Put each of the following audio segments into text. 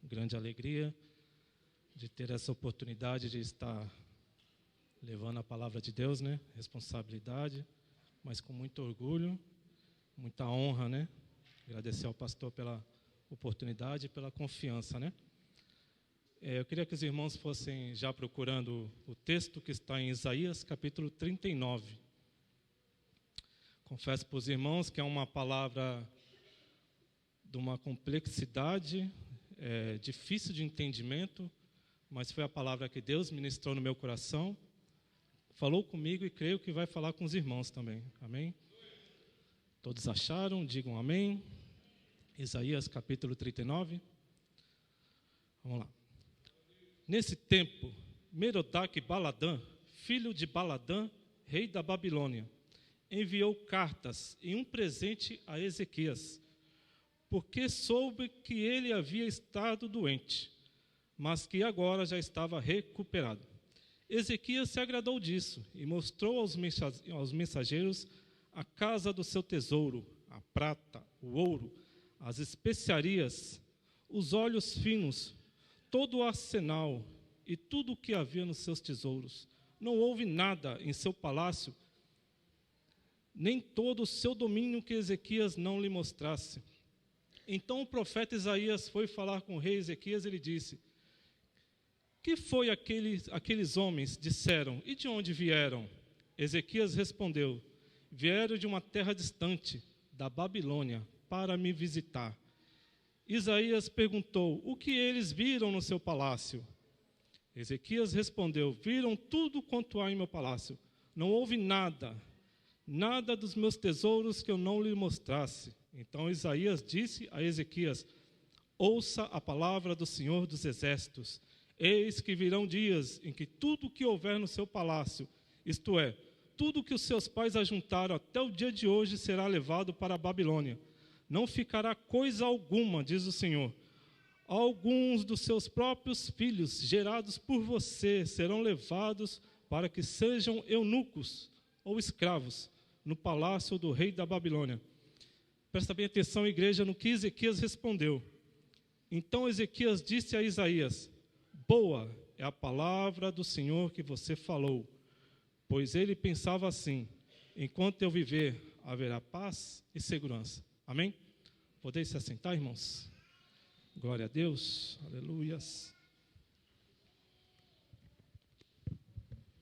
grande alegria de ter essa oportunidade de estar levando a palavra de Deus, né? Responsabilidade, mas com muito orgulho, muita honra, né? Agradecer ao pastor pela oportunidade e pela confiança, né? Eu queria que os irmãos fossem já procurando o texto que está em Isaías, capítulo 39. Confesso para os irmãos que é uma palavra de uma complexidade difícil de entendimento, mas foi a palavra que Deus ministrou no meu coração, falou comigo e creio que vai falar com os irmãos também. Amém? Todos acharam? Digam amém. Isaías capítulo 39. Vamos lá. Nesse tempo, Merodach-Baladã, filho de Baladã, rei da Babilônia, enviou cartas e um presente a Ezequias, porque soube que ele havia estado doente, mas que agora já estava recuperado. Ezequias se agradou disso e mostrou aos mensageiros a casa do seu tesouro, a prata, o ouro, as especiarias, os óleos finos, todo o arsenal e tudo o que havia nos seus tesouros. Não houve nada em seu palácio, nem todo o seu domínio que Ezequias não lhe mostrasse. Então o profeta Isaías foi falar com o rei Ezequias e lhe disse: que foi aqueles homens disseram, e de onde vieram? Ezequias respondeu: vieram de uma terra distante, da Babilônia, para me visitar. Isaías perguntou: o que eles viram no seu palácio? Ezequias respondeu: viram tudo quanto há em meu palácio. Não houve nada dos meus tesouros que eu não lhe mostrasse. Então Isaías disse a Ezequias: ouça a palavra do Senhor dos Exércitos. Eis que virão dias em que tudo o que houver no seu palácio, isto é, tudo o que os seus pais ajuntaram até o dia de hoje, será levado para a Babilônia. Não ficará coisa alguma, diz o Senhor. Alguns dos seus próprios filhos, gerados por você, serão levados para que sejam eunucos ou escravos no palácio do rei da Babilônia. Presta bem atenção, igreja, no que Ezequias respondeu. Então Ezequias disse a Isaías: boa é a palavra do Senhor que você falou, pois ele pensava assim: enquanto eu viver, haverá paz e segurança. Amém? Podeis se assentar, irmãos? Glória a Deus, aleluias.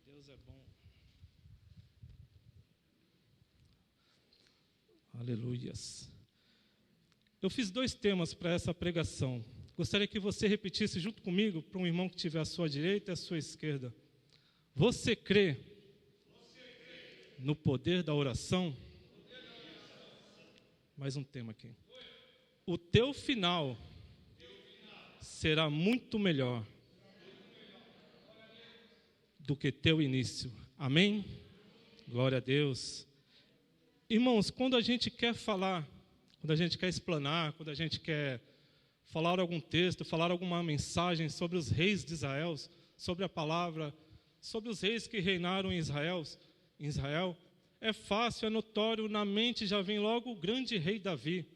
Deus é bom. Aleluias. Eu fiz 2 temas para essa pregação. Gostaria que você repetisse junto comigo para um irmão que estiver à sua direita e à sua esquerda. Você crê no poder da oração? Mais um tema aqui. O teu final será muito melhor do que teu início. Amém? Glória a Deus. Irmãos, quando a gente quer falar, quando a gente quer explanar, quando a gente quer falar algum texto, falar alguma mensagem sobre os reis de Israel, sobre a palavra, sobre os reis que reinaram em Israel, é fácil, é notório, na mente já vem logo o grande rei Davi.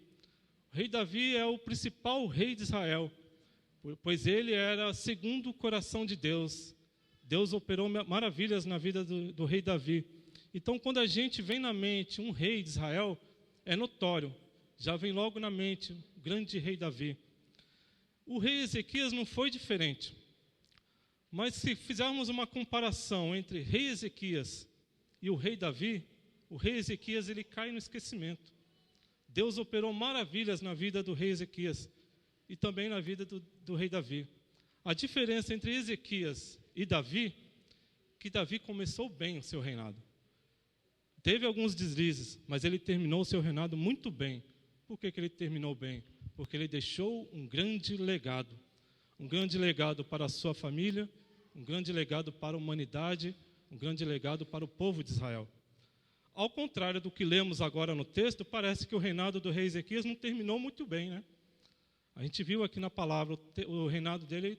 O rei Davi é o principal rei de Israel, pois ele era segundo o coração de Deus. Deus operou maravilhas na vida do rei Davi. Então, quando a gente vem na mente um rei de Israel, é notório, já vem logo na mente o grande rei Davi. O rei Ezequias não foi diferente. Mas se fizermos uma comparação entre rei Ezequias e o rei Davi, o rei Ezequias ele cai no esquecimento. Deus operou maravilhas na vida do rei Ezequias e também na vida do rei Davi. A diferença entre Ezequias e Davi, que Davi começou bem o seu reinado. Teve alguns deslizes, mas ele terminou o seu reinado muito bem. Por que ele terminou bem? Porque ele deixou um grande legado para a sua família, um grande legado para a humanidade, um grande legado para o povo de Israel. Ao contrário do que lemos agora no texto, parece que o reinado do rei Ezequias não terminou muito bem, né? A gente viu aqui na palavra, o reinado dele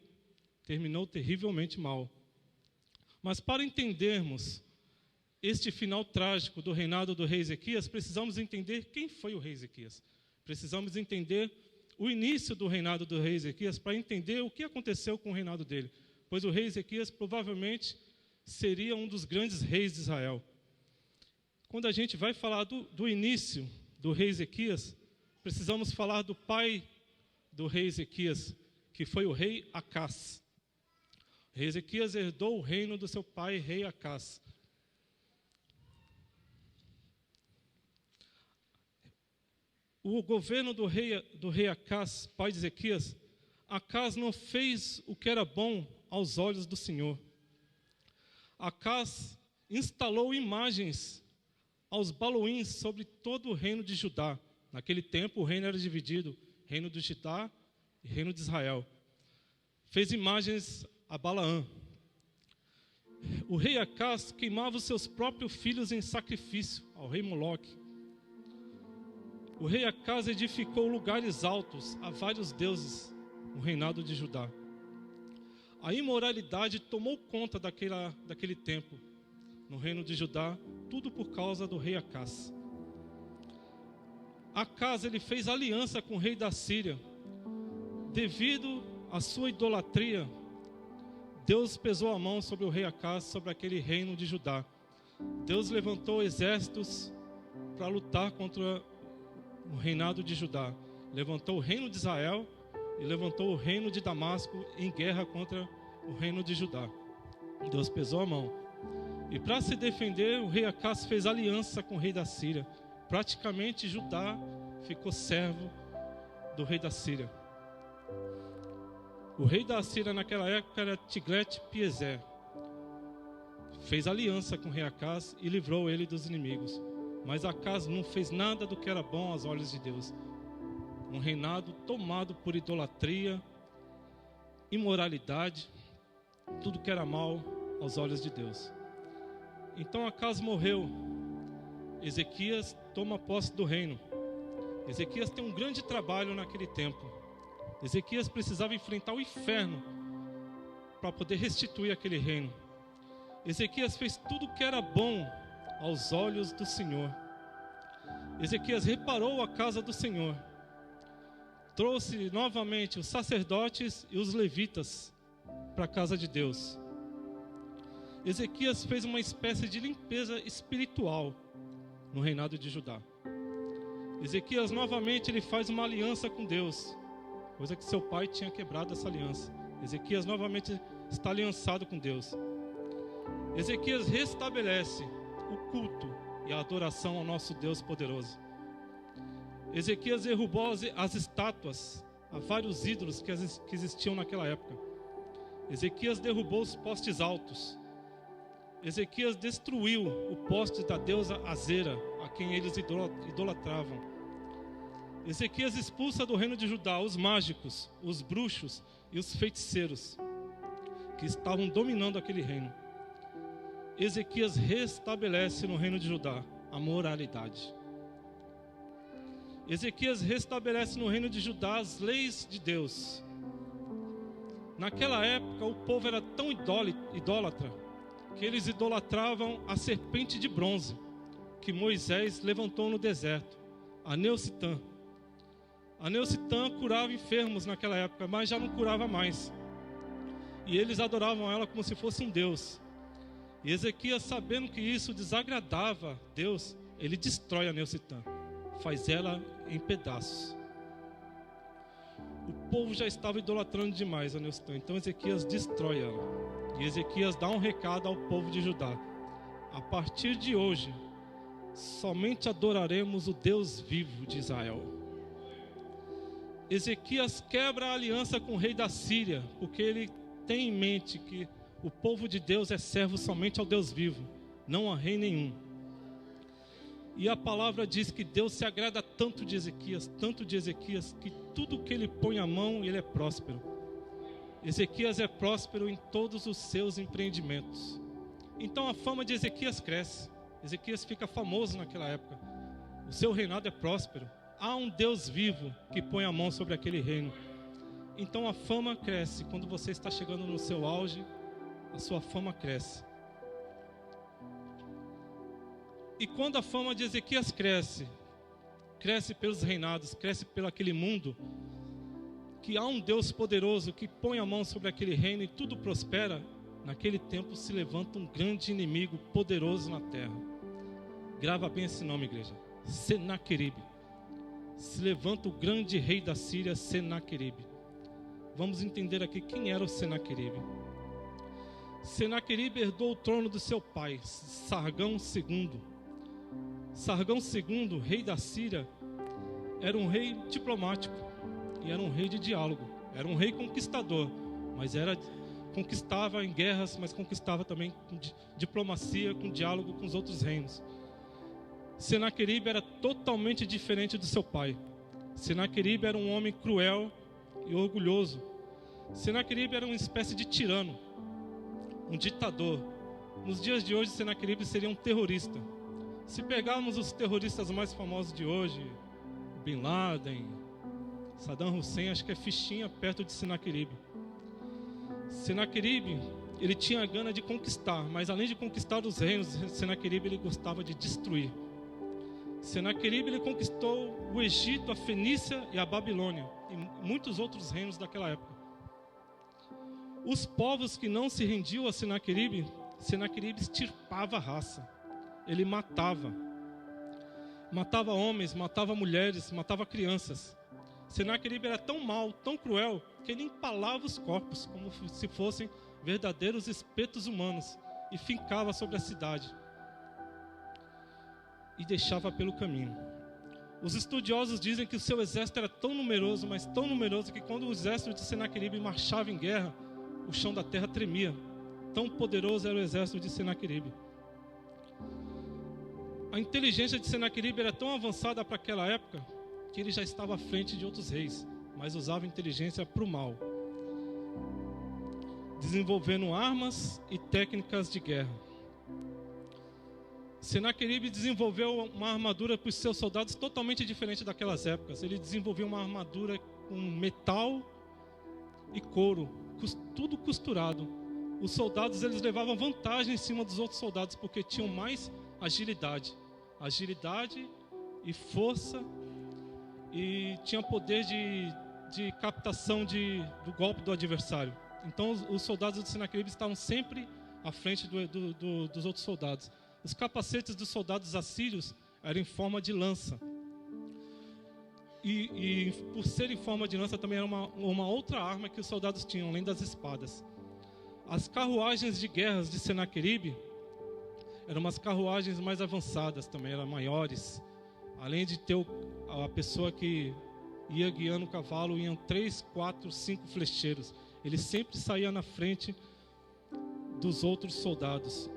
terminou terrivelmente mal. Mas para entendermos este final trágico do reinado do rei Ezequias, precisamos entender quem foi o rei Ezequias. Precisamos entender o início do reinado do rei Ezequias para entender o que aconteceu com o reinado dele, pois o rei Ezequias provavelmente seria um dos grandes reis de Israel. Quando a gente vai falar do início do rei Ezequias, precisamos falar do pai do rei Ezequias, que foi o rei Acás. O rei Ezequias herdou o reino do seu pai, rei Acás. O governo do rei Acás, pai de Ezequias, Acás não fez o que era bom aos olhos do Senhor. Acás instalou imagens aos Baloíns sobre todo o reino de Judá. Naquele tempo o reino era dividido, reino de Judá e reino de Israel. Fez imagens a Balaã. O rei Acás queimava os seus próprios filhos em sacrifício ao rei Moloque. O rei Acás edificou lugares altos a vários deuses no reinado de Judá. A imoralidade tomou conta daquele tempo no reino de Judá, tudo por causa do rei Acás. Acás, ele fez aliança com o rei da Síria. Devido à sua idolatria, Deus pesou a mão sobre o rei Acás, sobre aquele reino de Judá. Deus levantou exércitos para lutar contra o reinado de Judá. Levantou o reino de Israel e levantou o reino de Damasco em guerra contra o reino de Judá. Deus pesou a mão. E para se defender, o rei Acás fez aliança com o rei da Síria. Praticamente Judá ficou servo do rei da Síria. O rei da Síria naquela época era Tiglat-Pileser. Fez aliança com o rei Acás e livrou ele dos inimigos. Mas Acás não fez nada do que era bom aos olhos de Deus. Um reinado tomado por idolatria, imoralidade, tudo que era mal aos olhos de Deus. Então Acás morreu. Ezequias toma posse do reino. Ezequias tem um grande trabalho naquele tempo. Ezequias precisava enfrentar o inferno para poder restituir aquele reino. Ezequias fez tudo o que era bom aos olhos do Senhor. Ezequias reparou a casa do Senhor. Trouxe novamente os sacerdotes e os levitas para a casa de Deus. Ezequias fez uma espécie de limpeza espiritual no reinado de Judá. Ezequias novamente ele faz uma aliança com Deus, coisa que seu pai tinha quebrado essa aliança. Ezequias novamente está aliançado com Deus. Ezequias restabelece o culto e a adoração ao nosso Deus poderoso. Ezequias derrubou as estátuas a vários ídolos que existiam naquela época. Ezequias derrubou os postes altos. Ezequias destruiu o poste da deusa Azera, a quem eles idolatravam. Ezequias expulsa do reino de Judá os mágicos, os bruxos e os feiticeiros que estavam dominando aquele reino. Ezequias restabelece no reino de Judá a moralidade. Ezequias restabelece no reino de Judá as leis de Deus. Naquela época o povo era tão idólatra que eles idolatravam a serpente de bronze que Moisés levantou no deserto, a Neucitã. A Neucitã curava enfermos naquela época, mas já não curava mais. E eles adoravam ela como se fosse um deus. E Ezequias, sabendo que isso desagradava a Deus, ele destrói a Neucitã, faz ela em pedaços. O povo já estava idolatrando demais a Neucitã, então Ezequias destrói ela. E Ezequias dá um recado ao povo de Judá: a partir de hoje, somente adoraremos o Deus vivo de Israel. Ezequias quebra a aliança com o rei da Síria, porque ele tem em mente que o povo de Deus é servo somente ao Deus vivo, não a rei nenhum. E a palavra diz que Deus se agrada tanto de Ezequias, que tudo que ele põe a mão, ele é próspero. Ezequias é próspero em todos os seus empreendimentos. Então a fama de Ezequias cresce. Ezequias fica famoso naquela época. O seu reinado é próspero. Há um Deus vivo que põe a mão sobre aquele reino. Então a fama cresce. Quando você está chegando no seu auge, a sua fama cresce. E quando a fama de Ezequias cresce pelos reinados, cresce pelo aquele mundo, que há um Deus poderoso que põe a mão sobre aquele reino e tudo prospera, naquele tempo se levanta um grande inimigo poderoso na terra. Grava bem esse nome, igreja. Senaqueribe. Se levanta o grande rei da Síria, Senaqueribe. Vamos entender aqui quem era o Senaqueribe. Senaqueribe herdou o trono do seu pai, Sargão II. Sargão II, rei da Síria, era um rei diplomático e era um rei de diálogo. Era um rei conquistador, mas conquistava em guerras, mas conquistava também com diplomacia, com diálogo com os outros reinos. Senaqueribe era totalmente diferente do seu pai. Senaqueribe era um homem cruel e orgulhoso. Senaqueribe era uma espécie de tirano, um ditador. Nos dias de hoje, Senaqueribe seria um terrorista. Se pegarmos os terroristas mais famosos de hoje, Bin Laden, Saddam Hussein, acho que é fichinha perto de Senaqueribe. Senaqueribe, ele tinha a gana de conquistar, mas além de conquistar os reinos, Senaqueribe ele gostava de destruir. Senaqueribe ele conquistou o Egito, a Fenícia e a Babilônia e muitos outros reinos daquela época. Os povos que não se rendiam a Senaqueribe, Senaqueribe extirpava a raça. Ele matava homens, matava mulheres, matava crianças. Senaqueribe era tão mau, tão cruel, que ele empalava os corpos como se fossem verdadeiros espetos humanos e fincava sobre a cidade e deixava pelo caminho. Os estudiosos dizem que o seu exército era tão numeroso, mas tão numeroso, que quando o exército de Senaqueribe marchava em guerra, o chão da terra tremia. Tão poderoso era o exército de Senaqueribe. A inteligência de Senaqueribe era tão avançada para aquela época que ele já estava à frente de outros reis, mas usava inteligência para o mal, desenvolvendo armas e técnicas de guerra. Senaqueribe desenvolveu uma armadura para os seus soldados totalmente diferente daquelas épocas. Ele desenvolveu uma armadura com metal e couro, tudo costurado. Os soldados eles levavam vantagem em cima dos outros soldados porque tinham mais agilidade e força, e tinha poder de captação do golpe do adversário. Então os soldados de Senaqueribe estavam sempre à frente dos outros soldados. Os capacetes dos soldados assírios eram em forma de lança. E por ser em forma de lança também era uma outra arma que os soldados tinham, além das espadas. As carruagens de guerras de Senaqueribe eram umas carruagens mais avançadas também, eram maiores. Além de ter a pessoa que ia guiando o cavalo, iam 3, 4, 5 flecheiros. Ele sempre saía na frente dos outros soldados.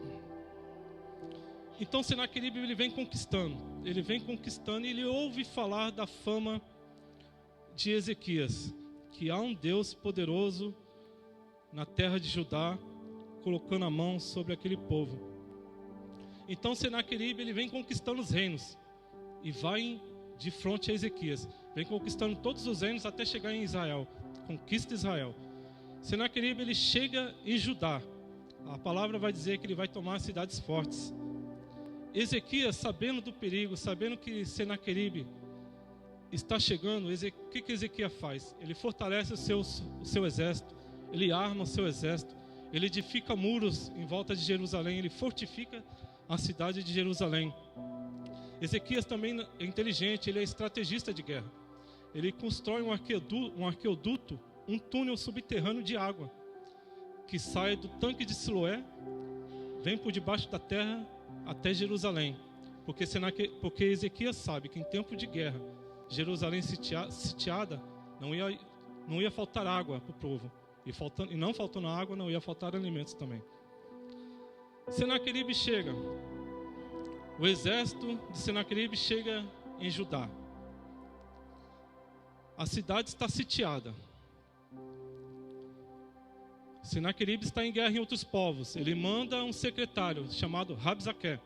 Então Senaqueribe ele vem conquistando e ele ouve falar da fama de Ezequias, que há um Deus poderoso na terra de Judá, colocando a mão sobre aquele povo. Então Senaqueribe ele vem conquistando os reinos e vai de frente a Ezequias, vem conquistando todos os reinos até chegar em Israel, conquista Israel. Senaqueribe ele chega em Judá, a palavra vai dizer que ele vai tomar cidades fortes. Ezequias, sabendo do perigo, sabendo que Senaqueribe está chegando, o que Ezequias faz? Ele fortalece o seu exército, ele arma o seu exército, ele edifica muros em volta de Jerusalém, ele fortifica a cidade de Jerusalém. Ezequias também é inteligente, ele é estrategista de guerra. Ele constrói um arqueoduto, um túnel subterrâneo de água, que sai do tanque de Siloé, vem por debaixo da terra até Jerusalém, porque Ezequias sabe que em tempo de guerra, Jerusalém sitiada, não ia faltar água para o povo, e não faltando água, não ia faltar alimentos também. Senaqueribe chega, o exército de Senaqueribe chega em Judá, a cidade está sitiada. Senaqueribe está em guerra em outros povos. Ele manda um secretário chamado Rabzaqué,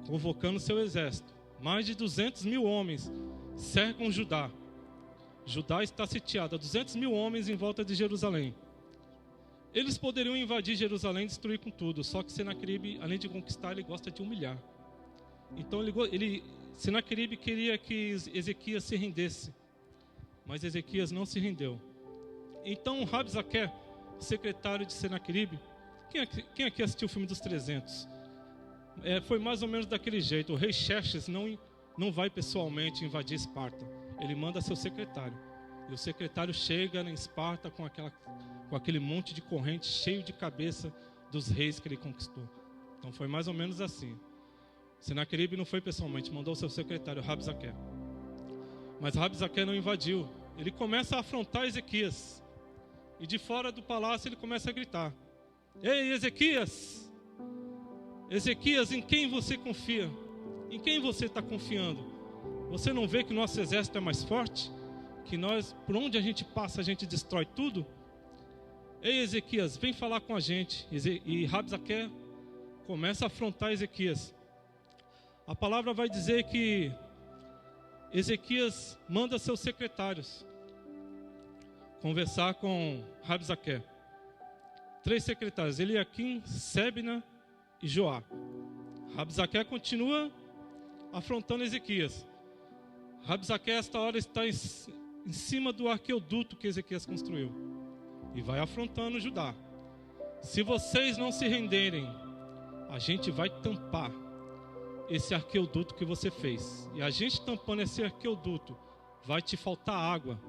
convocando seu exército. Mais de 200 mil homens cercam Judá. Judá está sitiada, 200 mil homens em volta de Jerusalém. Eles poderiam invadir Jerusalém e destruir com tudo, só que Senaqueribe, além de conquistar, ele gosta de humilhar. Então Senaqueribe queria que Ezequias se rendesse. Mas Ezequias não se rendeu. Então Rabsaque, secretário de Senaqueribe, quem aqui assistiu o filme dos 300? Foi mais ou menos daquele jeito. O rei Xerxes não vai pessoalmente invadir Esparta. Ele manda seu secretário. E o secretário chega em Esparta com aquele monte de corrente cheio de cabeça dos reis que ele conquistou. Então foi mais ou menos assim. Senaqueribe não foi pessoalmente, mandou seu secretário Rabsaque. Mas Rabsaque não invadiu. Ele começa a afrontar Ezequias. E de fora do palácio ele começa a gritar: Ei, Ezequias! Ezequias, em quem você confia? Em quem você está confiando? Você não vê que o nosso exército é mais forte? Que nós, por onde a gente passa, a gente destrói tudo? Ei, Ezequias, vem falar com a gente. E Rabsaque começa a afrontar Ezequias. A palavra vai dizer que Ezequias manda seus secretários conversar com Rabsaque. 3 secretários, Eliaquim, Sebna e Joá. Rabsaque continua afrontando Ezequias. Rabsaque, esta hora, está em cima do arqueoduto que Ezequias construiu e vai afrontando Judá. Se vocês não se renderem, a gente vai tampar esse arqueoduto que você fez. E a gente tampando esse arqueoduto, vai te faltar água,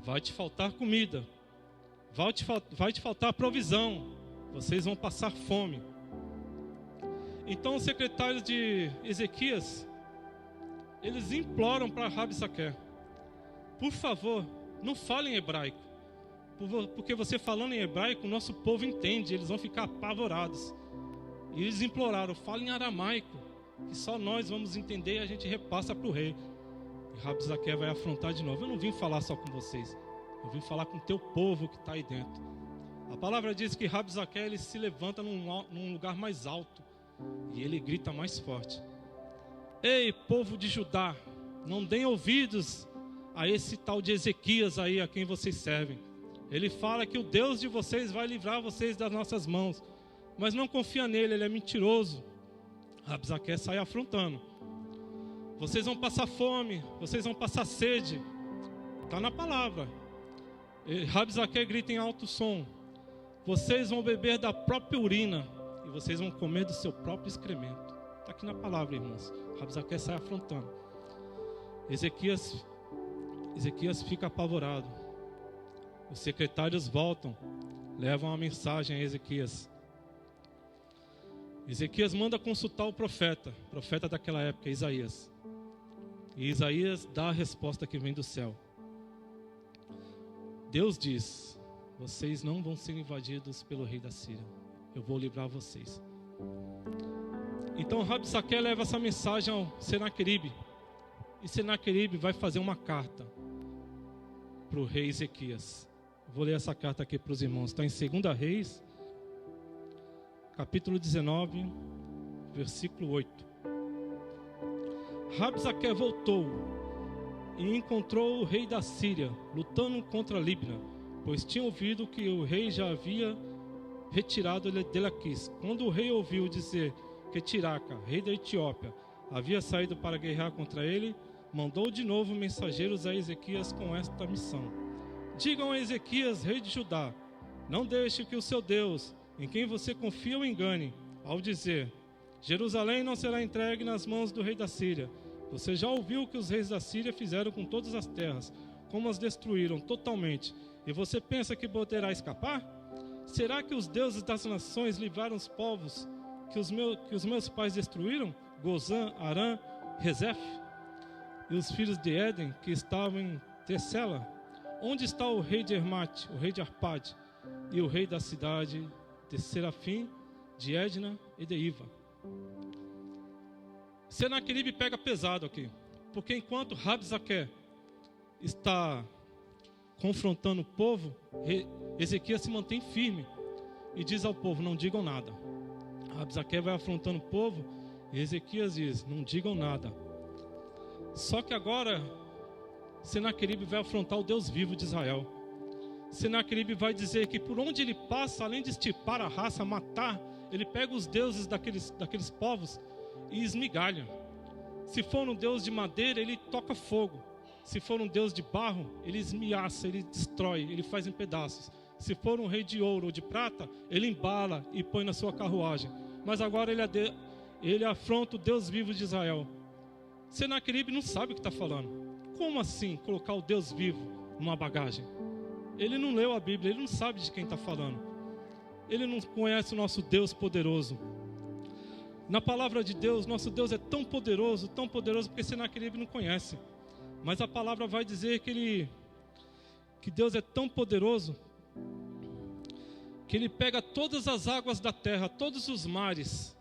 vai te faltar comida, vai te faltar provisão, vocês vão passar fome. Então os secretários de Ezequias, eles imploram para Rabsaque: por favor, não fale em hebraico, porque você falando em hebraico, o nosso povo entende, eles vão ficar apavorados. E eles imploraram: fale em aramaico, que só nós vamos entender, e a gente repassa para o rei. E Rabsaque vai afrontar de novo: eu não vim falar só com vocês, eu vim falar com o teu povo que está aí dentro. A palavra diz que Rabsaque, ele se levanta num lugar mais alto e ele grita mais forte: ei, povo de Judá, não deem ouvidos a esse tal de Ezequias aí a quem vocês servem. Ele fala que o Deus de vocês vai livrar vocês das nossas mãos, mas não confia nele, ele é mentiroso. Rabsaque sai afrontando: vocês vão passar fome, vocês vão passar sede. Está na palavra. Rabsaque grita em alto som: vocês vão beber da própria urina e vocês vão comer do seu próprio excremento. Está aqui na palavra, irmãos. Rabsaque sai afrontando. Ezequias fica apavorado. Os secretários voltam, levam a mensagem a Ezequias. Ezequias manda consultar o profeta daquela época, Isaías. E Isaías dá a resposta que vem do céu. Deus diz: vocês não vão ser invadidos pelo rei da Síria. Eu vou livrar vocês. Então Rabsaque leva essa mensagem ao Senaqueribe. E Senaqueribe vai fazer uma carta para o rei Ezequias. Vou ler essa carta aqui para os irmãos. Está em 2 Reis, capítulo 19, versículo 8. Rabsaque voltou e encontrou o rei da Síria lutando contra Libna, pois tinha ouvido que o rei já havia retirado de Laquis. Quando o rei ouviu dizer que Tiraca, rei da Etiópia, havia saído para guerrear contra ele, mandou de novo mensageiros a Ezequias com esta missão: digam a Ezequias, rei de Judá, não deixe que o seu Deus, em quem você confia, o engane, ao dizer: Jerusalém não será entregue nas mãos do rei da Síria. Você já ouviu o que os reis da Síria fizeram com todas as terras, como as destruíram totalmente, e você pensa que poderá escapar? Será que os deuses das nações livraram os povos que os meus pais destruíram? Gozã, Arã, Rezef? E os filhos de Éden que estavam em Tecela? Onde está o rei de Ermate, o rei de Arpade, e o rei da cidade de Serafim, de Edna e de Iva? Senaqueribe pega pesado aqui, porque enquanto Rabsaque está confrontando o povo, Ezequias se mantém firme e diz ao povo: não digam nada. Rabsaque vai afrontando o povo e Ezequias diz: não digam nada. Só que agora Senaqueribe vai afrontar o Deus vivo de Israel. Senaqueribe vai dizer que por onde ele passa, além de estipar a raça, matar, ele pega os deuses daqueles povos e esmigalha. Se for um deus de madeira, ele toca fogo. Se for um Deus de barro, ele esmiaça, ele destrói, ele faz em pedaços. Se for um rei de ouro ou de prata, ele embala e põe na sua carruagem. Mas agora ele afronta o Deus vivo de Israel. Senaqueribe não sabe o que está falando. Como assim colocar o Deus vivo numa bagagem? Ele não leu a Bíblia, ele não sabe de quem está falando. Ele não conhece o nosso Deus poderoso. Na palavra de Deus, nosso Deus é tão poderoso porque Senaqueribe não conhece. Mas a palavra vai dizer que Deus é tão poderoso que Ele pega todas as águas da terra, todos os mares,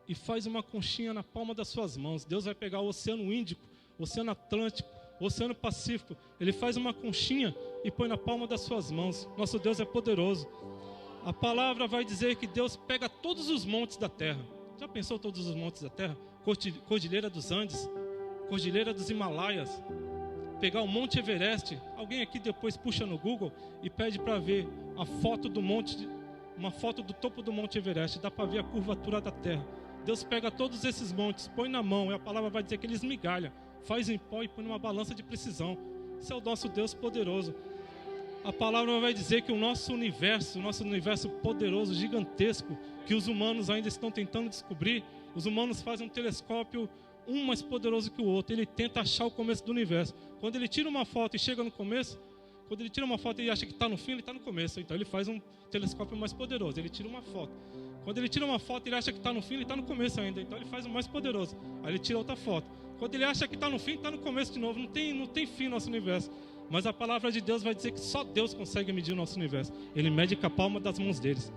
e faz uma conchinha na palma das suas mãos. Deus vai pegar o Oceano Índico, o Oceano Atlântico, o Oceano Pacífico. Ele faz uma conchinha e põe na palma das suas mãos. Nosso Deus é poderoso. A palavra vai dizer que Deus pega todos os montes da terra. Já pensou todos os montes da terra? Cordilheira dos Andes, Cordilheira dos Himalaias, pegar o Monte Everest. Alguém aqui depois puxa no Google e pede para ver a foto do monte, uma foto do topo do Monte Everest. Dá para ver a curvatura da terra. Deus pega todos esses montes, põe na mão, e a palavra vai dizer que ele esmigalha, faz em pó e põe numa balança de precisão. Esse é o nosso Deus poderoso. A palavra vai dizer que o nosso universo poderoso, gigantesco, que os humanos ainda estão tentando descobrir, os humanos fazem um telescópio, um mais poderoso que o outro. Ele tenta achar o começo do universo. Quando ele tira uma foto e chega no começo, quando ele tira uma foto e acha que está no fim, ele está no começo. Então ele faz um telescópio mais poderoso, ele tira uma foto. Quando ele tira uma foto e ele acha que está no fim, ele está no começo ainda. Então ele faz o mais poderoso. Aí ele tira outra foto. Quando ele acha que está no fim, está no começo de novo. Não tem fim nosso universo. Mas a palavra de Deus vai dizer que só Deus consegue medir o nosso universo. Ele mede com a palma das mãos deles.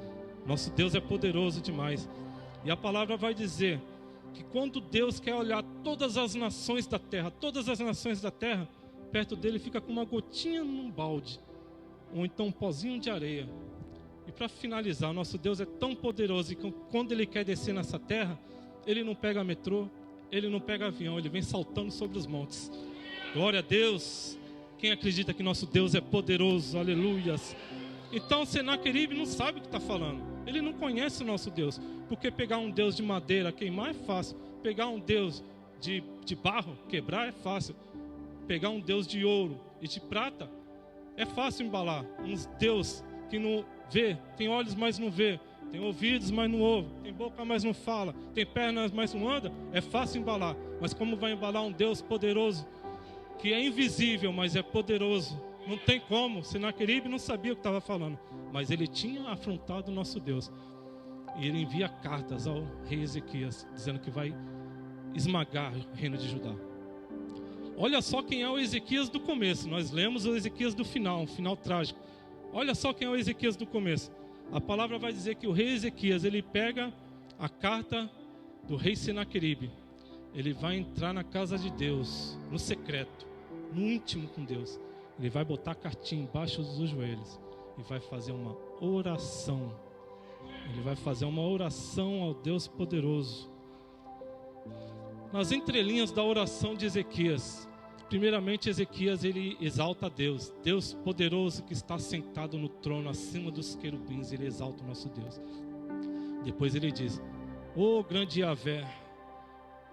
Nosso Deus é poderoso demais. E a palavra vai dizer que quando Deus quer olhar todas as nações da terra, perto dele fica com uma gotinha num balde, ou então um pozinho de areia. E para finalizar, nosso Deus é tão poderoso que quando Ele quer descer nessa terra, Ele não pega metrô, Ele não pega avião, Ele vem saltando sobre os montes. Glória a Deus! Quem acredita que nosso Deus é poderoso? Aleluias! Então Senaqueribe não sabe o que está falando. Ele não conhece o nosso Deus. Porque pegar um Deus de madeira, queimar é fácil. Pegar um Deus de barro, quebrar é fácil. Pegar um Deus de ouro e de prata, é fácil embalar. Um Deus que não vê, tem olhos, mas não vê, tem ouvidos, mas não ouve, tem boca, mas não fala, tem pernas, mas não anda, é fácil embalar. Mas como vai embalar um Deus poderoso, que é invisível, mas é poderoso? Não tem como. Senaqueribe não sabia o que estava falando, mas ele tinha afrontado o nosso Deus. E ele envia cartas ao rei Ezequias, dizendo que vai esmagar o reino de Judá. Olha só quem é o Ezequias do começo. Nós lemos o Ezequias do final, um final trágico. Olha só quem é o Ezequias do começo. A palavra vai dizer que o rei Ezequias, ele pega a carta do rei Senaqueribe. Ele vai entrar na casa de Deus, no secreto, no íntimo com Deus. Ele vai botar a cartinha embaixo dos joelhos e vai fazer uma oração. Ele vai fazer uma oração ao Deus poderoso. Nas entrelinhas da oração de Ezequias, primeiramente Ezequias ele exalta a Deus. Deus poderoso que está sentado no trono acima dos querubins, ele exalta o nosso Deus. Depois ele diz: ô grande Yahvé,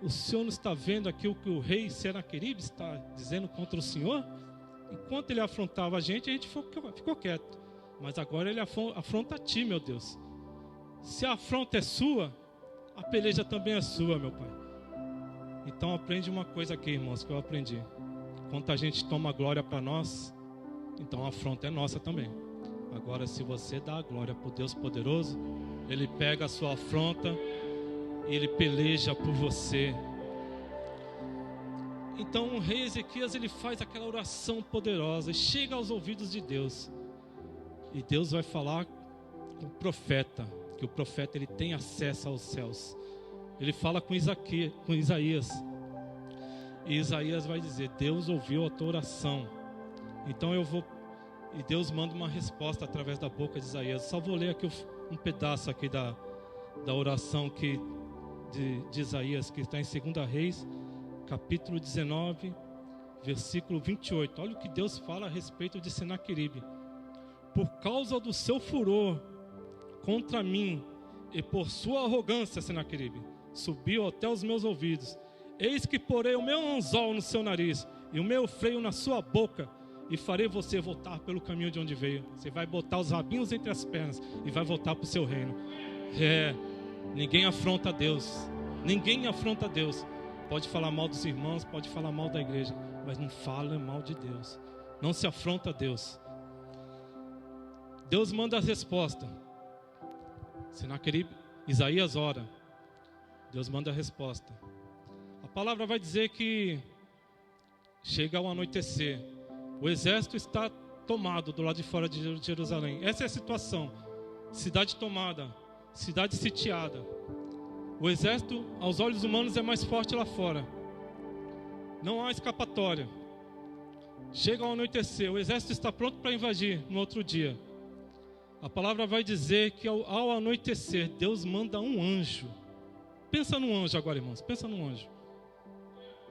o Senhor não está vendo aqui o que o rei Senaqueribe está dizendo contra o Senhor? Enquanto ele afrontava a gente ficou quieto. Mas agora ele afronta a ti, meu Deus. Se a afronta é sua, a peleja também é sua, meu Pai. Então aprende uma coisa aqui, irmãos, que eu aprendi. Quando a gente toma glória para nós, então a afronta é nossa também. Agora, se você dá a glória para o Deus poderoso, Ele pega a sua afronta e Ele peleja por você. Então o rei Ezequias, ele faz aquela oração poderosa e chega aos ouvidos de Deus. E Deus vai falar com o profeta, que o profeta ele tem acesso aos céus. Ele fala com Isaías. E Isaías vai dizer: Deus ouviu a tua oração. Então e Deus manda uma resposta através da boca de Isaías. Só vou ler aqui um pedaço aqui da oração de Isaías, que está em 2 Reis, capítulo 19, versículo 28. Olha o que Deus fala a respeito de Senaqueribe. Por causa do seu furor contra mim e por sua arrogância, Senaqueribe, subiu até os meus ouvidos. Eis que porei o meu anzol no seu nariz e o meu freio na sua boca, e farei você voltar pelo caminho de onde veio. Você vai botar os rabinhos entre as pernas e vai voltar para o seu reino. Ninguém afronta Deus. Ninguém afronta Deus. Pode falar mal dos irmãos, pode falar mal da igreja, mas não fala mal de Deus. Não se afronta a Deus. Deus manda a resposta. Senaqueribe, Isaías ora. Deus manda a resposta. A palavra vai dizer que chega ao anoitecer. O exército está tomado do lado de fora de Jerusalém. Essa é a situação. Cidade tomada, cidade sitiada. O exército, aos olhos humanos, é mais forte lá fora. Não há escapatória. Chega ao anoitecer, o exército está pronto para invadir no outro dia. A palavra vai dizer que ao anoitecer, Deus manda um anjo. Pensa num anjo agora, irmãos, pensa num anjo.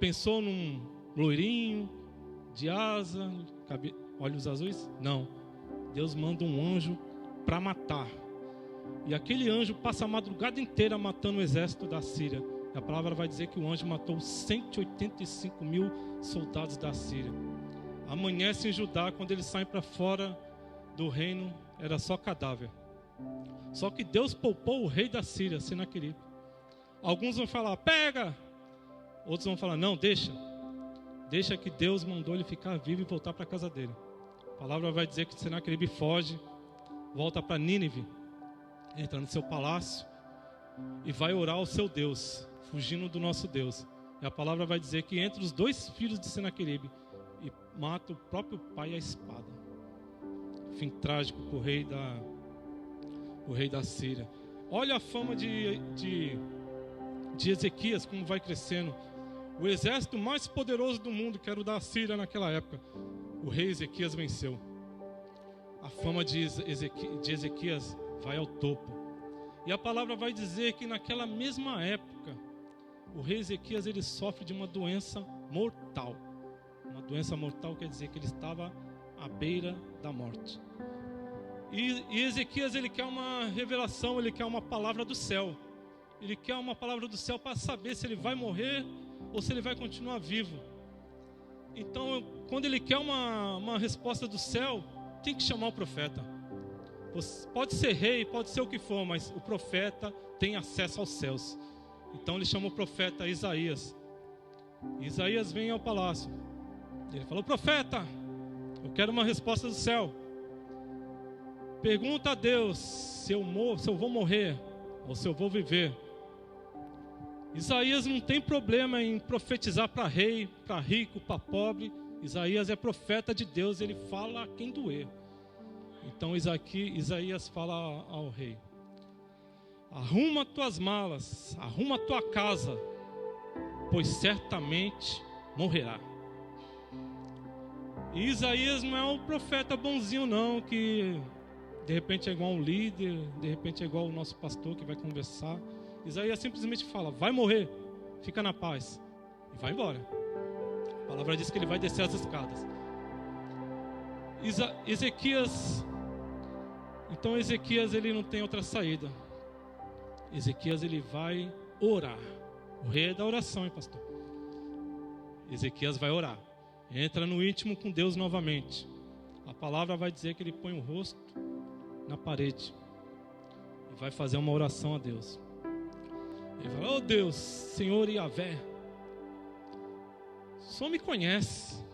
Pensou num loirinho, de asa, olhos azuis? Não. Deus manda um anjo para matar. E aquele anjo passa a madrugada inteira matando o exército da Síria. E a palavra vai dizer que o anjo matou 185 mil soldados da Síria. Amanhece em Judá, quando eles saem para fora do reino, era só cadáver. Só que Deus poupou o rei da Síria, Senaqueribe. Alguns vão falar, pega! Outros vão falar, não, deixa. Deixa que Deus mandou ele ficar vivo e voltar para a casa dele. A palavra vai dizer que Senaqueribe foge, volta para Nínive, entra no seu palácio e vai orar ao seu Deus, fugindo do nosso Deus. E a palavra vai dizer que entre os dois filhos de Senaqueribe e mata o próprio pai à espada. Fim trágico para o rei da Síria. Olha a fama de Ezequias, como vai crescendo. O exército mais poderoso do mundo, que era o da Síria naquela época, o rei Ezequias venceu. A fama de Ezequias vai ao topo. E a palavra vai dizer que naquela mesma época, o rei Ezequias ele sofre de uma doença mortal. Uma doença mortal quer dizer que ele estava à beira da morte. E Ezequias ele quer uma revelação, ele quer uma palavra do céu. Ele quer uma palavra do céu para saber se ele vai morrer ou se ele vai continuar vivo. Então, quando ele quer uma resposta do céu, tem que chamar o profeta. Pode ser rei, pode ser o que for, mas o profeta tem acesso aos céus. Então ele chama o profeta Isaías. Isaías vem ao palácio. Ele falou, profeta, eu quero uma resposta do céu. Pergunta a Deus se eu vou morrer ou se eu vou viver. Isaías não tem problema em profetizar para rei, para rico, para pobre. Isaías é profeta de Deus, ele fala a quem doer. Então Isaías fala ao rei, arruma tuas malas, arruma tua casa, pois certamente morrerá. E Isaías não é um profeta bonzinho não, que de repente é igual um líder, de repente é igual o nosso pastor que vai conversar. Isaías simplesmente fala, vai morrer, fica na paz, e vai embora. A palavra diz que ele vai descer as escadas. Ezequias ele não tem outra saída. Ezequias ele vai orar. O rei é da oração, hein, pastor? Ezequias vai orar. Entra no íntimo com Deus novamente. A palavra vai dizer que ele põe o rosto na parede e vai fazer uma oração a Deus. Ele fala, oh Deus, Senhor Yahvé, o Senhor me conhece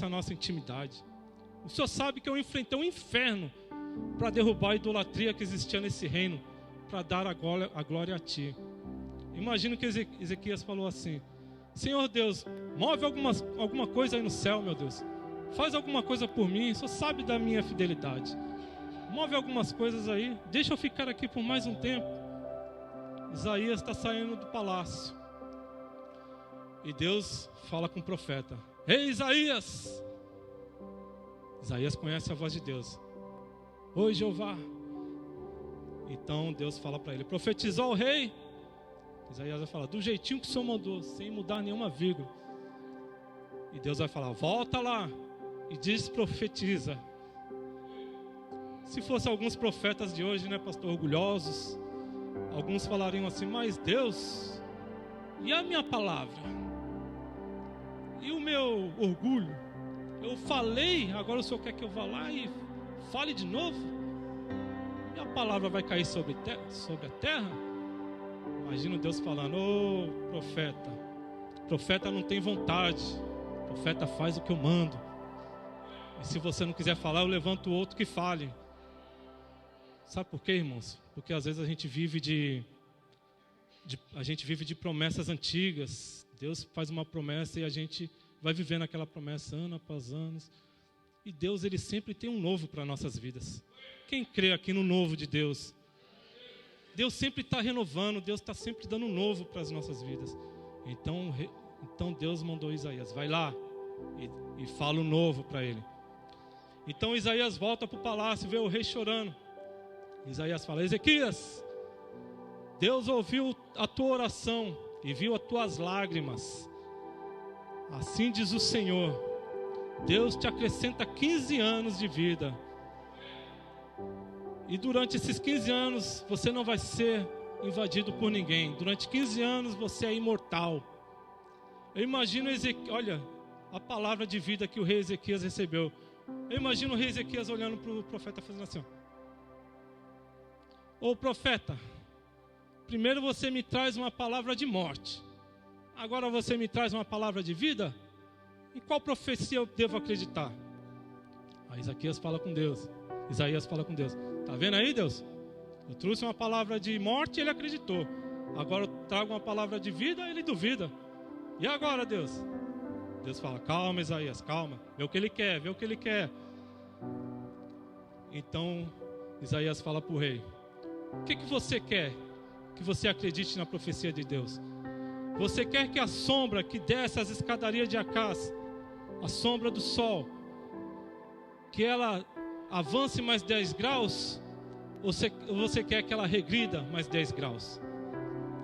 a nossa intimidade. O Senhor sabe que eu enfrentei um inferno para derrubar a idolatria que existia nesse reino, para dar a glória a Ti. Imagino que Ezequias falou assim, Senhor Deus, move alguma coisa aí no céu, meu Deus. Faz alguma coisa por mim, o Senhor sabe da minha fidelidade. Move algumas coisas aí, deixa eu ficar aqui por mais um tempo. Isaías está saindo do palácio. E Deus fala com o profeta, ei Isaías! Isaías conhece a voz de Deus. Oi Jeová! Então Deus fala para ele, profetizou o rei? Isaías vai falar, do jeitinho que o Senhor mandou, sem mudar nenhuma vírgula. E Deus vai falar, volta lá e desprofetiza. Se fosse alguns profetas de hoje, né, pastor, orgulhosos, alguns falariam assim, mas Deus, e a minha palavra? E o meu orgulho? Eu falei, agora o Senhor quer que eu vá lá e fale de novo? E a palavra vai cair sobre a terra? Imagina Deus falando: ô profeta, profeta não tem vontade, profeta faz o que eu mando. E se você não quiser falar, eu levanto outro que fale. Sabe por quê, irmãos? Porque às vezes a gente vive de promessas antigas. Deus faz uma promessa e a gente vai vivendo aquela promessa ano após ano. E Deus, Ele sempre tem um novo para nossas vidas. Quem crê aqui no novo de Deus? Deus sempre está renovando, Deus está sempre dando um novo para as nossas vidas. Então Deus mandou Isaías: vai lá e fala o novo para ele. Então Isaías volta para o palácio, vê o rei chorando. Isaías fala: Ezequias, Deus ouviu a tua oração e viu as tuas lágrimas. Assim diz o Senhor: Deus te acrescenta 15 anos de vida. E durante esses 15 anos você não vai ser invadido por ninguém. Durante 15 anos você é imortal. Eu imagino olha a palavra de vida que o rei Ezequias recebeu. Eu imagino o rei Ezequias olhando para o profeta fazendo assim: ô profeta, primeiro você me traz uma palavra de morte, agora você me traz uma palavra de vida? Em qual profecia eu devo acreditar? Aí Isaías fala com Deus. Está vendo aí, Deus? Eu trouxe uma palavra de morte e ele acreditou. Agora eu trago uma palavra de vida, ele duvida. E agora, Deus? Deus fala: calma, Isaías, calma. Vê o que ele quer. Então Isaías fala para o rei: o que você quer que você acredite na profecia de Deus? Você quer que a sombra que desce as escadarias de Acás, a sombra do sol, que ela avance mais 10 graus? Ou você quer que ela regrida mais 10 graus?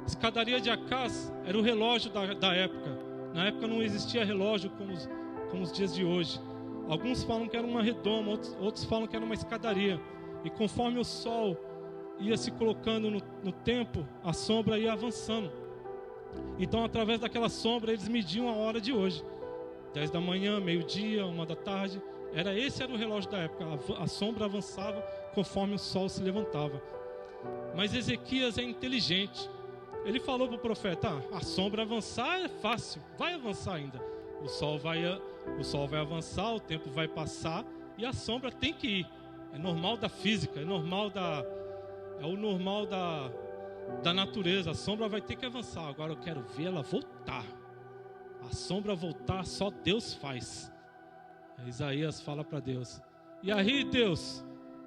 Escadaria de Acás era o relógio da época. Na época não existia relógio como os dias de hoje. Alguns falam que era uma redoma, outros falam que era uma escadaria. E conforme o sol ia se colocando no tempo, a sombra ia avançando. Então, através daquela sombra, eles mediam a hora de hoje. 10 da manhã, meio-dia, 1 da tarde. Esse era o relógio da época. A sombra avançava conforme o sol se levantava. Mas Ezequias é inteligente. Ele falou para o profeta: a sombra avançar é fácil, vai avançar ainda. O sol vai avançar, o tempo vai passar e a sombra tem que ir. É normal da física, é o normal da natureza. A sombra vai ter que avançar. Agora eu quero ver ela voltar. A sombra voltar só Deus faz. Aí Isaías fala para Deus: e aí, Deus,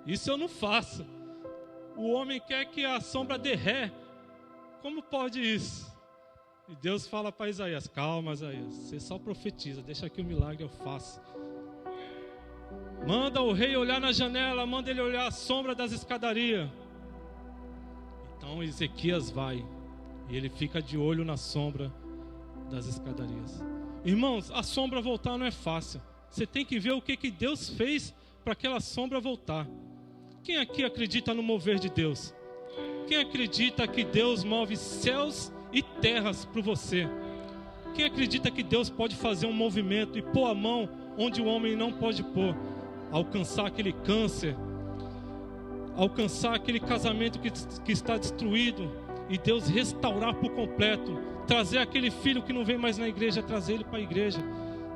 isso eu não faço. O homem quer que a sombra dê ré. Como pode isso? E Deus fala para Isaías: calma, Isaías, você só profetiza, deixa que o milagre eu faço. Manda o rei olhar na janela, manda ele olhar a sombra das escadarias. Então Ezequias vai e ele fica de olho na sombra das escadarias. Irmãos, a sombra voltar não é fácil. Você tem que ver o que Deus fez para aquela sombra voltar. Quem aqui acredita no mover de Deus? Quem acredita que Deus move céus e terras para você? Quem acredita que Deus pode fazer um movimento e pôr a mão onde o homem não pode pôr? Alcançar aquele câncer, alcançar aquele casamento que está destruído e Deus restaurar por completo, trazer aquele filho que não vem mais na igreja, trazer ele para a igreja,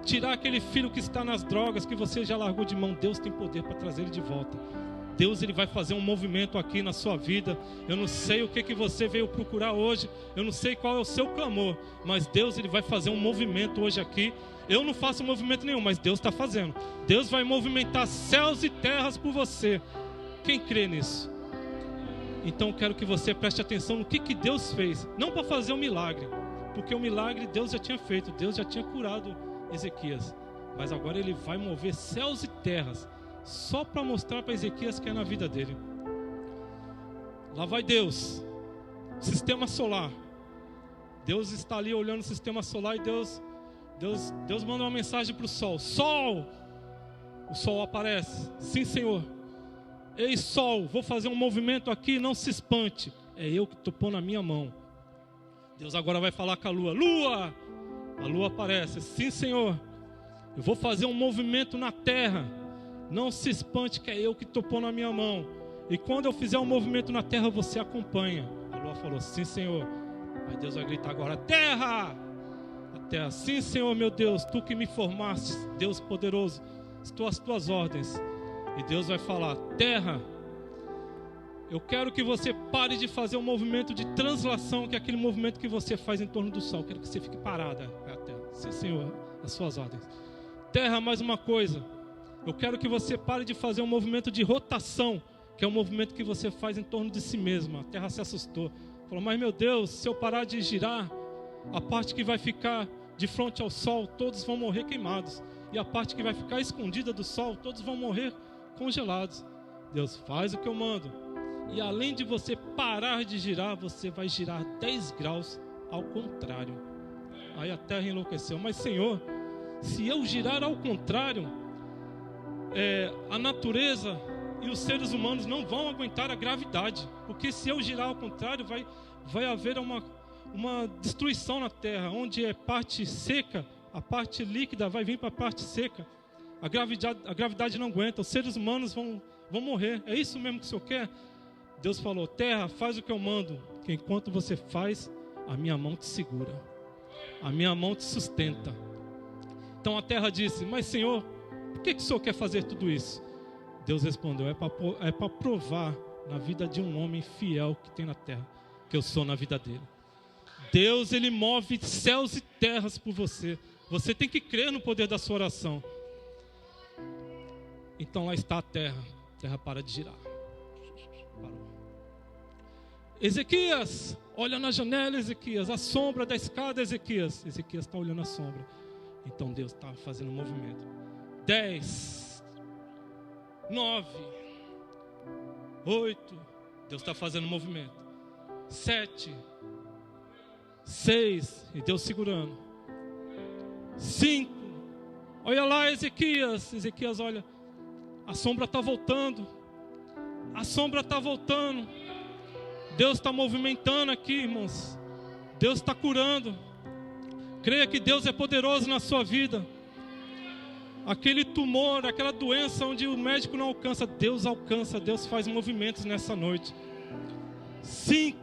tirar aquele filho que está nas drogas, que você já largou de mão. Deus tem poder para trazer ele de volta. Deus, ele vai fazer um movimento aqui na sua vida. Eu não sei o que você veio procurar hoje, eu não sei qual é o seu clamor, mas Deus, ele vai fazer um movimento hoje aqui. Eu não faço movimento nenhum, mas Deus está fazendo. Deus vai movimentar céus e terras por você. Quem crê nisso? Então quero que você preste atenção no que Deus fez. Não para fazer um milagre, porque o milagre Deus já tinha feito, Deus já tinha curado Ezequias, mas agora ele vai mover céus e terras, só para mostrar para Ezequias que é na vida dele. Lá vai Deus, sistema solar. Deus está ali olhando o sistema solar e Deus manda uma mensagem para o sol: Sol! O sol aparece: sim, Senhor. Ei, sol, vou fazer um movimento aqui, não se espante, é eu que estou pondo a minha mão. Deus agora vai falar com a lua: Lua, A lua aparece. Sim, Senhor, eu vou fazer um movimento na terra. Não se espante que é eu que estou pondo a minha mão. E quando eu fizer um movimento na terra, você acompanha. A lua falou, sim, Senhor. Aí Deus vai gritar agora, terra! A terra, sim, Senhor, meu Deus, tu que me formaste, Deus poderoso, estou às tuas ordens. E Deus vai falar, terra, eu quero que você pare de fazer um movimento de translação, que é aquele movimento que você faz em torno do sol. Quero que você fique parada. É a terra. Sim, Senhor, as suas ordens. Terra, mais uma coisa. Eu quero que você pare de fazer um movimento de rotação, que é um movimento que você faz em torno de si mesma. A terra se assustou. Falou, mas meu Deus, se eu parar de girar, a parte que vai ficar de frente ao sol, todos vão morrer queimados. E a parte que vai ficar escondida do sol, todos vão morrer congelados. Deus, faz o que eu mando. E além de você parar de girar, você vai girar 10 graus ao contrário. Aí a terra enlouqueceu. Mas Senhor, se eu girar ao contrário, a natureza e os seres humanos não vão aguentar a gravidade. Porque se eu girar ao contrário, vai haver uma destruição na terra. Onde é parte seca, a parte líquida vai vir para a parte seca. A gravidade não aguenta, os seres humanos vão morrer. É isso mesmo que o Senhor quer? Deus falou, terra, faz o que eu mando, que enquanto você faz, a minha mão te segura, a minha mão te sustenta. Então a terra disse, mas Senhor, por que o Senhor quer fazer tudo isso? Deus respondeu, é para provar na vida de um homem fiel que tem na terra, que eu sou na vida dele. Deus, Ele move céus e terras por você. Você tem que crer no poder da sua oração. Então lá está a terra para de girar. Parou. Ezequias, olha na janela, Ezequias, a sombra da escada, Ezequias está olhando a sombra. Então Deus está fazendo um movimento. 10, 9, 8, Deus está fazendo um movimento. 7, 6, e Deus segurando. 5, olha lá Ezequias, olha, a sombra está voltando. A sombra está voltando. Deus está movimentando aqui, irmãos. Deus está curando. Creia que Deus é poderoso na sua vida. Aquele tumor, aquela doença onde o médico não alcança, Deus alcança. Deus faz movimentos nessa noite. 5,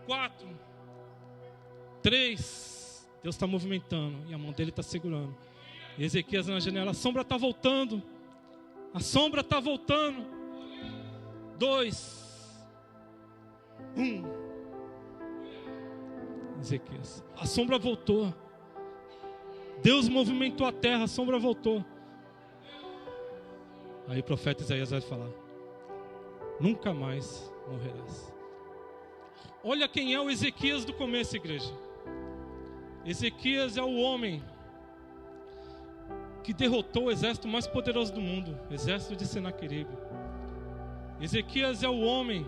4, 3. Deus está movimentando e a mão dele está segurando. E Ezequias na janela, a sombra está voltando. A sombra está voltando. 2, 1. Ezequias, a sombra voltou. Deus movimentou a terra, a sombra voltou. Aí o profeta Isaías vai falar: nunca mais morrerás. Olha quem é o Ezequias do começo, igreja. Ezequias é o homem que derrotou o exército mais poderoso do mundo, o exército de Senaqueribe. Ezequias é o homem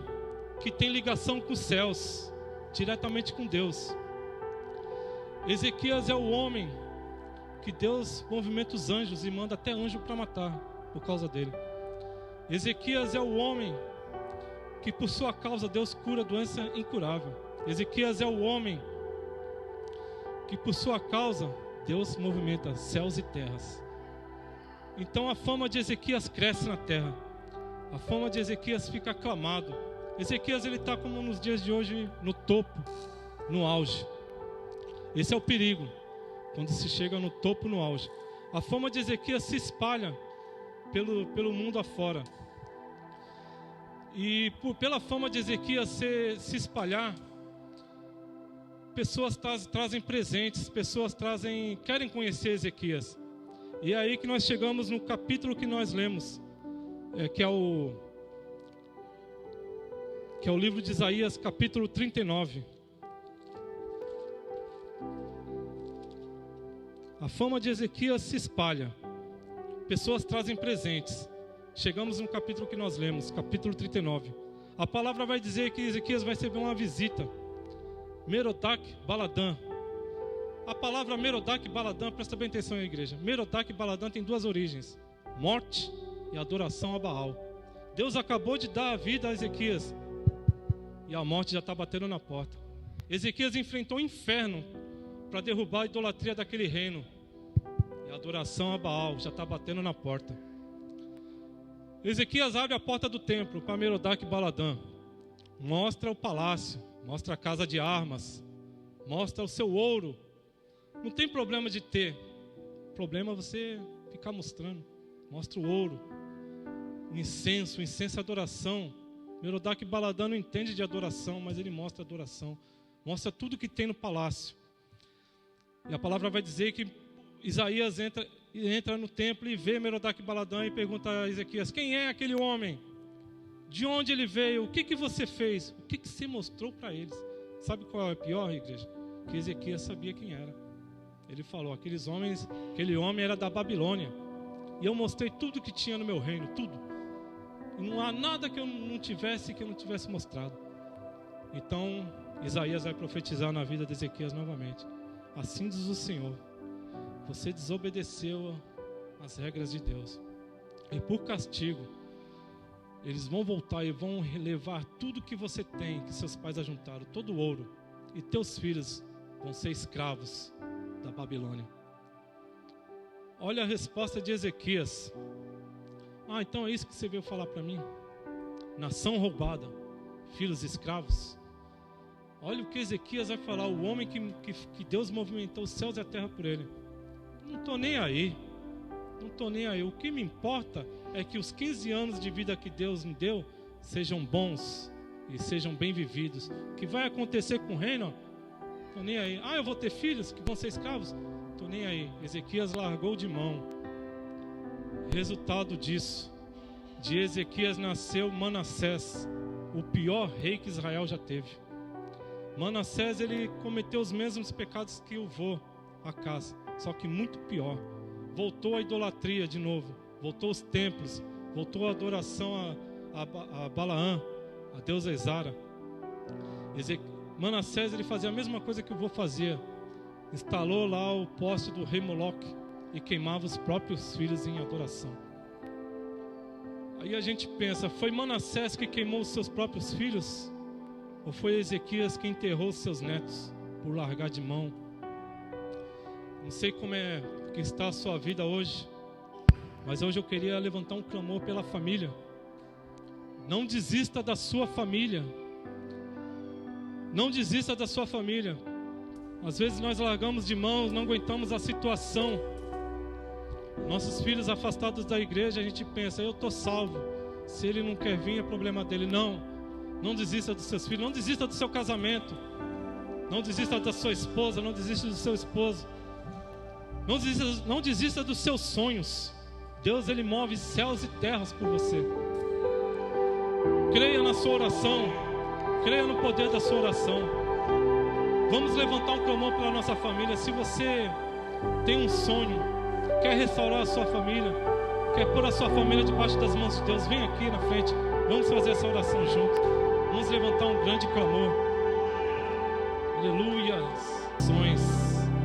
que tem ligação com os céus, diretamente com Deus. Ezequias é o homem que Deus movimenta os anjos e manda até anjo para matar por causa dele. Ezequias é o homem que por sua causa Deus cura doença incurável. Ezequias é o homem que por sua causa Deus movimenta céus e terras. Então a fama de Ezequias cresce na terra. A fama de Ezequias fica aclamado. Ezequias, ele está como nos dias de hoje, no topo, no auge. Esse é o perigo, quando se chega no topo, no auge. A fama de Ezequias se espalha pelo mundo afora. E pela fama de Ezequias se espalhar, pessoas trazem presentes, pessoas querem conhecer Ezequias. E é aí que nós chegamos no capítulo que nós lemos, que é o livro de Isaías, capítulo 39. A fama de Ezequias se espalha, pessoas trazem presentes. Chegamos no capítulo que nós lemos, capítulo 39. A palavra vai dizer que Ezequias vai receber uma visita. Merodach Baladã. A palavra Merodach Baladã, presta bem atenção aí, igreja. Merodach Baladã tem duas origens: morte e adoração a Baal. Deus acabou de dar a vida a Ezequias e a morte já está batendo na porta. Ezequias enfrentou o inferno para derrubar a idolatria daquele reino. E a adoração a Baal já está batendo na porta. Ezequias abre a porta do templo para Merodach Baladã. Mostra o palácio, mostra a casa de armas, mostra o seu ouro. Não tem problema de ter, o problema é você ficar mostrando. Mostra o ouro, o incenso é adoração. Merodach Baladã não entende de adoração, mas ele mostra adoração. Mostra tudo que tem no palácio. E a palavra vai dizer que Isaías entra no templo e vê Merodach Baladã e pergunta a Ezequias: quem é aquele homem? De onde ele veio? O que você fez? O que você mostrou para eles? Sabe qual é o pior, igreja? Que Ezequias sabia quem era. Ele falou: aquele homem era da Babilônia. E eu mostrei tudo que tinha no meu reino, tudo. E não há nada que eu não tivesse mostrado. Então, Isaías vai profetizar na vida de Ezequias novamente. Assim diz o Senhor: você desobedeceu as regras de Deus. E por castigo, eles vão voltar e vão levar tudo que você tem, que seus pais ajuntaram, todo o ouro. E teus filhos vão ser escravos da Babilônia. Olha a resposta de Ezequias. Então é isso que você veio falar para mim? Nação roubada, filhos escravos. Olha o que Ezequias vai falar, o homem que Deus movimentou os céus e a terra por ele. Não estou nem aí. O que me importa é que os 15 anos de vida que Deus me deu sejam bons e sejam bem vividos. O que vai acontecer com o reino? Estou nem aí. Eu vou ter filhos que vão ser escravos? Estou nem aí. Ezequias largou de mão. Resultado disso, de Ezequias nasceu Manassés, o pior rei que Israel já teve. Manassés, ele cometeu os mesmos pecados que o vô Acaz, só que muito pior. Voltou à idolatria de novo, voltou aos templos, voltou à adoração a Balaã, a deusa Ezara. Manassés, ele fazia a mesma coisa que o vô fazia. Instalou lá o poste do rei Moloque e queimava os próprios filhos em adoração. Aí a gente pensa, foi Manassés que queimou os seus próprios filhos? Ou foi Ezequias que enterrou os seus netos por largar de mão? Não sei como é que está a sua vida hoje, mas hoje eu queria levantar um clamor pela família. Não desista da sua família. Não desista da sua família. Às vezes nós largamos de mão, não aguentamos a situação. Nossos filhos afastados da igreja, a gente pensa, eu estou salvo. Se ele não quer vir, é problema dele. Não desista dos seus filhos, não desista do seu casamento. Não desista da sua esposa, não desista do seu esposo. Não desista dos seus sonhos. Deus, ele move céus e terras por você. Creia na sua oração. Creia no poder da sua oração. Vamos levantar um clamor pela nossa família. Se você tem um sonho, quer restaurar a sua família, quer pôr a sua família debaixo das mãos de Deus, vem aqui na frente. Vamos fazer essa oração juntos. Vamos levantar um grande clamor. Aleluia. Sonho.